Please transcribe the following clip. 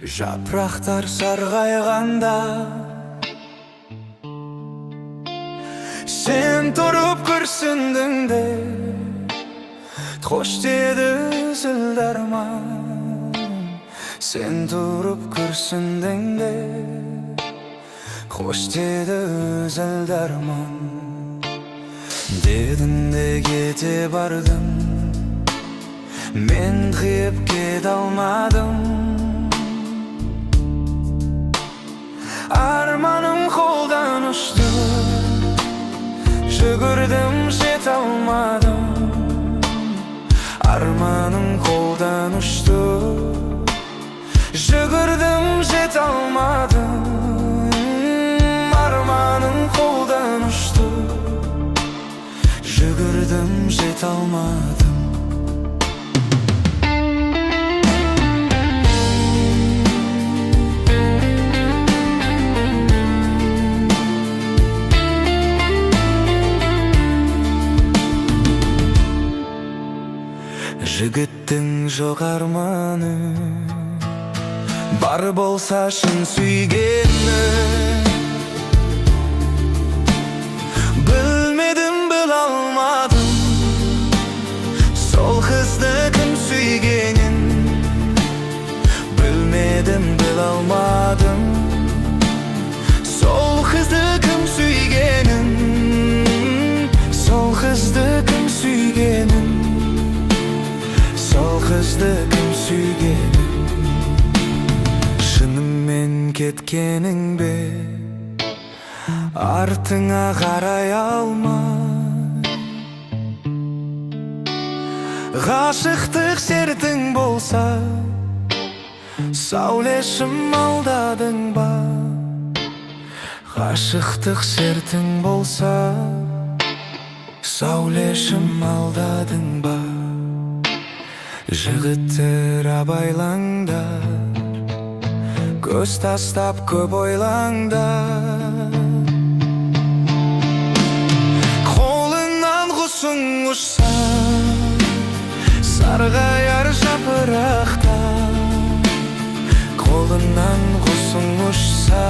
Жапырақтар сарғайғанда сен тұрып күрсіндің де, қош деді зілдарман. Сен тұрып күрсіндің де, қош деді зілдарман. Дедің де кете бардым, мен қиып кете алмадым. Арманым қолдан ұшты, жүгірдім жете алмадым. Арманым қолдан ұшты, жүгірдім жете алмадым. Арманым қолдан ұшты, жүгірдім жете алмадым. Жігіттің жоқ арманы, бар болса шын сүйгені. Білмедім, біл алмадым, сол қызды кім сүйгенін. Білмедім, біл алмадым, сол қызды кім сүйгенін. Сол қызды кім сүйгенін. Сол қызды кім сүйгенін. Шынымен кеткенің бе, артыңа қарай алмай. Ғашықтық сертің болса, сәулешім алдадың ба? Ғашықтық сертің болса, сәулешім алдадың ба? Жігіттер абайлаңдар, көз тастап көп ойлаңдар. Қолыңнан құсың ұшса, сарғаяр жапырақтар. Қолыңнан құсың ұшса,